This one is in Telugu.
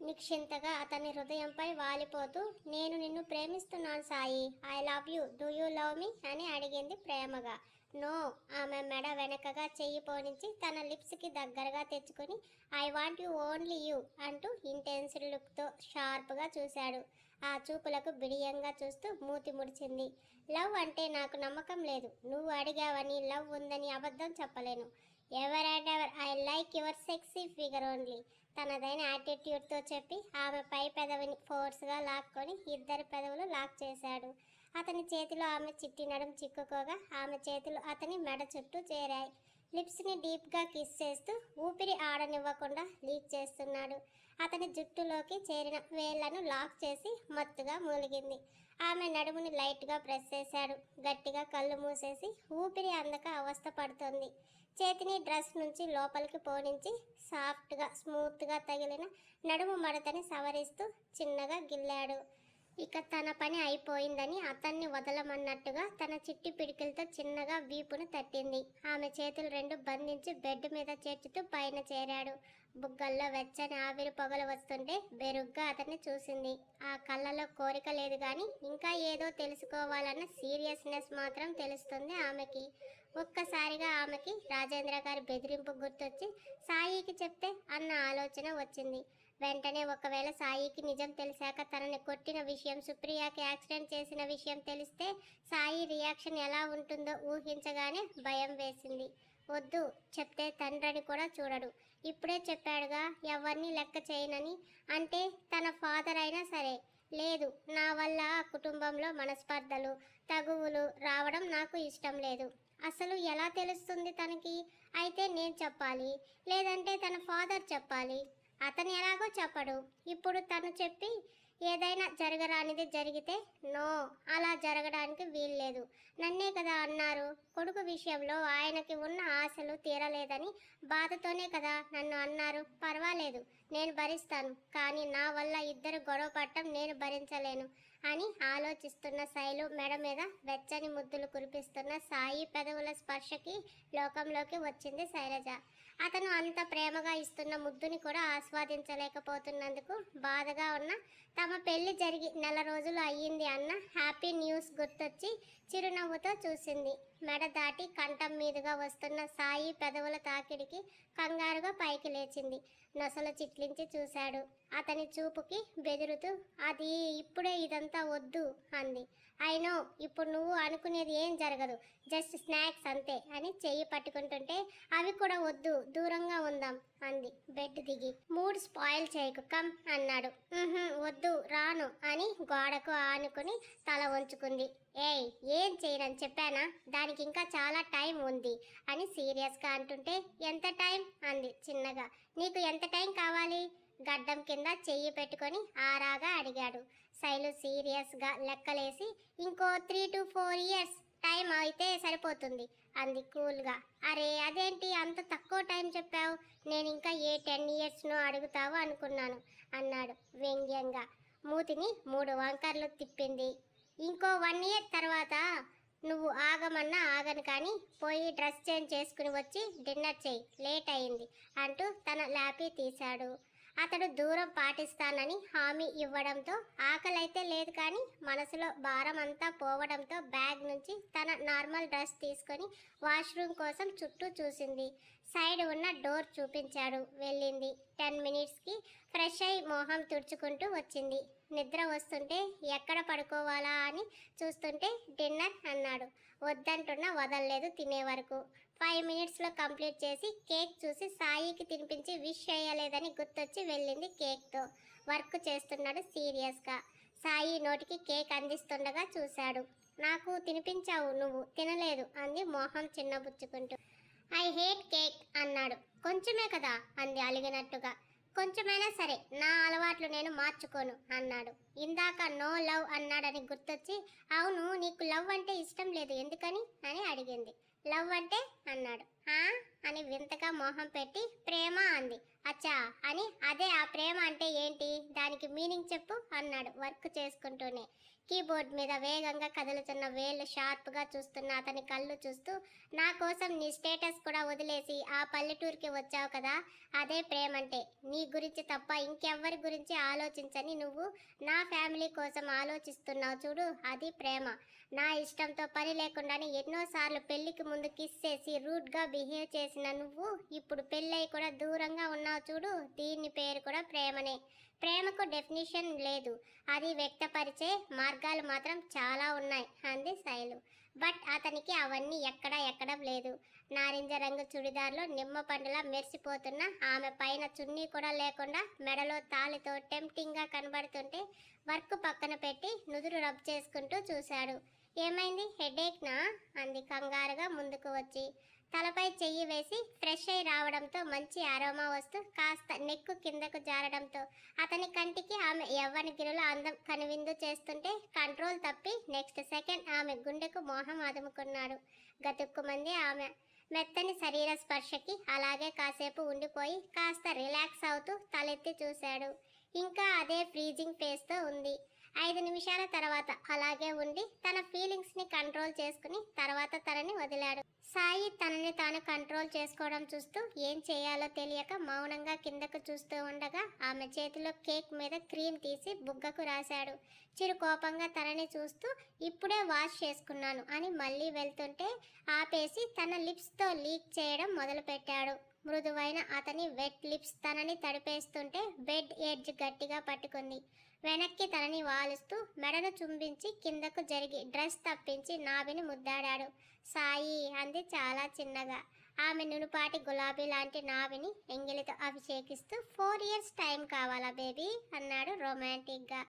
నిక్షింతగా అతని హృదయంపై వాలిపోతూ, నేను నిన్ను ప్రేమిస్తున్నాను Sai. I love you. Do you love మీ అని అడిగింది ప్రేమగా. నో. ఆమె మెడ వెనకగా చెయ్యి పోనించి తన లిప్స్కి దగ్గరగా తెచ్చుకుని, I want you only you అంటూ ఇంటెన్స్డ్ లుక్తో షార్ప్గా చూశాడు. ఆ చూపులకు బిడియంగా చూస్తూ మూతి ముడిచింది. లవ్ అంటే నాకు నమ్మకం లేదు. నువ్వు అడిగావని లవ్ ఉందని అబద్ధం చెప్పలేను. Ever and ever I like your sexy figure only. తనదైన యాటిట్యూడ్తో చెప్పి ఆమె పై పెదవిని ఫోర్స్గా లాక్కొని ఇద్దరి పెదవులు లాక్ చేశాడు. అతని చేతిలో ఆమె చిట్టి నడుం చిక్కుకోగా ఆమె చేతులు అతని మెడ చుట్టూ చేరాయి. లిప్స్ని డీప్గా కిస్ చేస్తూ ఊపిరి ఆడనివ్వకుండా లీక్ చేస్తున్నాడు. అతని జుట్టులోకి చేరిన వేళ్లను లాక్ చేసి మత్తుగా మూలిగింది. ఆమె నడుముని లైట్గా ప్రెస్ చేశాడు. గట్టిగా కళ్ళు మూసేసి ఊపిరి అందక అవస్థ పడుతోంది. చేతిని డ్రెస్ నుంచి లోపలికి పోనించి సాఫ్ట్గా స్మూత్గా తగిలిన నడుము మడతని సవరిస్తూ చిన్నగా గిల్లాడు. ఇక తన పని అయిపోయిందని అతన్ని వదలమన్నట్టుగా తన చిట్టి పిడికిలతో చిన్నగా వీపును తట్టింది. ఆమె చేతులు రెండు బంధించి బెడ్ మీద చేర్చుతూ పైన చేరాడు. బుగ్గల్లో వెచ్చని ఆవిరి పొగలు వస్తుంటే బెరుగ్గా అతన్ని చూసింది. ఆ కళ్ళలో కోరిక లేదు కానీ ఇంకా ఏదో తెలుసుకోవాలన్న సీరియస్నెస్ మాత్రం తెలుస్తుంది ఆమెకి. ఒక్కసారిగా ఆమెకి రాజేంద్ర గారి బెదిరింపు గుర్తొచ్చి సాయికి చెప్తే అన్న ఆలోచన వచ్చింది. వెంటనే ఒకవేళ సాయికి నిజం తెలిసాక తనని కొట్టిన విషయం, సుప్రియాకి యాక్సిడెంట్ చేసిన విషయం తెలిస్తే సాయి రియాక్షన్ ఎలా ఉంటుందో ఊహించగానే భయం వేసింది. వద్దు, చెప్తే తండ్రిని కూడా చూడడు. ఇప్పుడే చెప్పాడుగా ఎవరిని లెక్క చేయనని. అంటే తన ఫాదర్ అయినా సరే. లేదు, నా వల్ల ఆ కుటుంబంలో మనస్పర్ధలు, తగువులు రావడం నాకు ఇష్టం లేదు. అసలు ఎలా తెలుస్తుంది తనకి? అయితే నేను చెప్పాలి, లేదంటే తన ఫాదర్ చెప్పాలి. అతను ఎలాగో చెప్పడు. ఇప్పుడు తను చెప్పి ఏదైనా జరగరానిది జరిగితే నో, అలా జరగడానికి వీల్లేదు. నన్నే కదా అన్నారు. కొడుకు విషయంలో ఆయనకి ఉన్న ఆశలు తీరలేదని బాధతోనే కదా నన్ను అన్నారు. పర్వాలేదు, నేను భరిస్తాను. కానీ నా వల్ల ఇద్దరు గొడవ పట్టడం నేను భరించలేను అని ఆలోచిస్తున్న శైలు మెడ మీద వెచ్చని ముద్దులు కురిపిస్తున్న సాయి పెదవుల స్పర్శకి లోకంలోకి వచ్చింది శైలజ. అతను అంత ప్రేమగా ఇస్తున్న ముద్దుని కూడా ఆస్వాదించలేకపోతున్నందుకు బాధగా ఉన్న తమ పెళ్లి జరిగి నెల రోజులు అయ్యింది అన్న హ్యాపీ న్యూస్ గుర్తొచ్చి చిరునవ్వుతో చూసింది. మెడ దాటి కంఠం మీదుగా వస్తున్న సాయి పెదవుల తాకిడికి కంగారుగా పైకి లేచింది. నొసలు చిట్లించి చూశాడు. అతని చూపుకి బెదురుతూ, అది ఇప్పుడే ఇదంతా వద్దు అంది. అయినో, ఇప్పుడు నువ్వు అనుకునేది ఏం జరగదు, జస్ట్ స్నాక్స్ అంతే అని చెయ్యి పట్టుకుంటుంటే అవి కూడా వద్దు, దూరంగా ఉందాం అంది బెడ్ దిగి. మూడ్ స్పాయిల్ చేయకు, కమ్ అన్నాడు. వద్దు, రాను అని గోడకు ఆనుకుని తల వంచుకుంది. ఏయ్, ఏం చేయనని చెప్పానా? దానికి ఇంకా చాలా టైం ఉంది అని సీరియస్గా అంటుంటే ఎంత టైం అంది చిన్నగా. నీకు ఎంత టైం కావాలి? గడ్డం కింద చెయ్యి పెట్టుకొని ఆరాగా అడిగాడు. శైలు సీరియస్గా లెక్కలేసి ఇంకో 3 to 4 years టైం అయితే సరిపోతుంది అంది కూల్గా. అరే, అదేంటి అంత తక్కువ టైం చెప్పావు? నేను ఇంకా ఏ 10 yearsనో అడుగుతావు అనుకున్నాను అన్నాడు వ్యంగ్యంగా. మూతిని 3 వంకర్లు తిప్పింది. ఇంకో 1 year తర్వాత నువ్వు ఆగమన్నా ఆగను, కానీ పోయి డ్రెస్ చేంజ్ చేసుకుని వచ్చి డిన్నర్ చేయి, లేట్ అయింది అంటూ తన ల్యాపీ తీశాడు. అతడు దూరం పాటిస్తానని హామీ ఇవ్వడంతో ఆకలైతే లేదు, కానీ మనసులో భారం అంతా పోవడంతో బ్యాగ్ నుంచి తన నార్మల్ డ్రెస్ తీసుకొని వాష్రూమ్ కోసం చుట్టూ చూసింది. సైడ్ ఉన్న డోర్ చూపించాడు. వెళ్ళింది. 10 minutesకి ఫ్రెష్ అయి మొహం తుడుచుకుంటూ వచ్చింది. నిద్ర వస్తుంటే ఎక్కడ పడుకోవాలా అని చూస్తుంటే డిన్నర్ అన్నాడు. వద్దంటున్నా వదలలేదు తినే వరకు. 5 minutesలో కంప్లీట్ చేసి కేక్ చూసి సాయికి తినిపించి విష్ చేయలేదని గుర్తొచ్చి వెళ్ళింది కేక్తో. వర్క్ చేస్తున్నాడు సీరియస్గా. సాయి నోటికి కేక్ అందిస్తుండగా చూశాడు. నాకు తినిపించావు, నువ్వు తినలేదు అంది మోహం చిన్నబుచ్చుకుంటూ. ఐ హేట్ కేక్ అన్నాడు. కొంచెమే కదా అంది అలిగినట్టుగా. కొంచెమైనా సరే, నా అలవాట్లు నేను మార్చుకోను అన్నాడు. ఇందాక నో లవ్ అన్నాడని గుర్తొచ్చి, అవును, నీకు లవ్ అంటే ఇష్టం లేదు ఎందుకని అని అడిగింది. లవ్ అంటే అన్నాడు. అని వింతగా మొహం పెట్టి ప్రేమ అంది. అచ్చా అని. అదే, ఆ ప్రేమ అంటే ఏంటి? దానికి మీనింగ్ చెప్పు అన్నాడు వర్క్ చేసుకుంటూనే. కీబోర్డ్ మీద వేగంగా కదులుతున్న వేళ్ళు షార్ప్గా చూస్తున్న అతని కళ్ళు చూస్తూ, నా కోసం నీ స్టేటస్ కూడా వదిలేసి ఆ పల్లెటూరుకి వచ్చావు కదా, అదే ప్రేమంటే. నీ గురించి తప్ప ఇంకెవ్వరి గురించి ఆలోచించని నువ్వు నా ఫ్యామిలీ కోసం ఆలోచిస్తున్నావు చూడు, అది ప్రేమ. నా ఇష్టంతో పని లేకుండానే ఎన్నోసార్లు పెళ్లికి ముందు కిస్ చేసి రూడ్గా బిహేవ్ చేసిన నువ్వు ఇప్పుడు పెళ్ళై కూడా దూరంగా ఉన్నావు చూడు, దీని పేరు కూడా ప్రేమనే. ప్రేమకు డెఫినిషన్ లేదు, అది వ్యక్తపరిచే మార్గాలు మాత్రం చాలా ఉన్నాయి అంది శైలు. బట్ అతనికి అవన్నీ ఎక్కడా ఎక్కడం లేదు. నారింజ రంగు చుడిదార్లో నిమ్మ పండులా మెరిసిపోతున్న ఆమె పైన చున్నీ కూడా లేకుండా మెడలో తాళితో టెంప్టింగ్గా కనబడుతుంటే వర్క్ పక్కన పెట్టి నుదురు రబ్ చేసుకుంటూ చూశాడు. ఏమైంది, హెడేక్నా అంది కంగారుగా ముందుకు వచ్చి. తలపై చెయ్యి వేసి ఫ్రెష్ అయి రావడంతో మంచి అరోమా వస్తూ కాస్త నెక్కు కిందకు జారడంతో అతని కంటికి ఆమె యవ్వనగిరిలో అందం కనువిందు చేస్తుంటే కంట్రోల్ తప్పి నెక్స్ట్ సెకండ్ ఆమె గుండెకు మోహం అదుముకున్నాడు. గతుక్కుమంది ఆమె. మెత్తని శరీర స్పర్శకి అలాగే కాసేపు ఉండిపోయి కాస్త రిలాక్స్ అవుతూ తలెత్తి చూశాడు. ఇంకా అదే ఫ్రీజింగ్ ఫేస్తో ఉంది. 5 నిమిషాల తర్వాత అలాగే ఉండి తన ఫీలింగ్స్ని కంట్రోల్ చేసుకుని తర్వాత తనని వదిలాడు. సాయి తనని తాను కంట్రోల్ చేసుకోవడం చూస్తూ ఏం చేయాలో తెలియక మౌనంగా కిందకు చూస్తూ ఉండగా ఆమె చేతిలో కేక్ మీద క్రీమ్ తీసి బుగ్గకు రాశాడు. చిరు కోపంగా తనని చూస్తూ ఇప్పుడే వాష్ చేసుకున్నాను అని మళ్ళీ వెళ్తుంటే ఆపేసి తన లిప్స్తో లీక్ చేయడం మొదలుపెట్టాడు. మృదువైన అతని వెట్ లిప్స్ తనని తడిపేస్తుంటే బెడ్ ఎడ్జ్ గట్టిగా పట్టుకుంది. వెనక్కి తనని వాలుస్తూ మెడను చుంబించి కిందకు జరిగి డ్రెస్ తప్పించి నాభిని ముద్దాడాడు. సాయి అంది చాలా చిన్నగా. ఆమె నునుపాటి గులాబీ లాంటి నాభిని ఎంగిలితో అభిషేకిస్తూ 4 years టైం కావాలా బేబీ అన్నాడు రొమాంటిక్గా.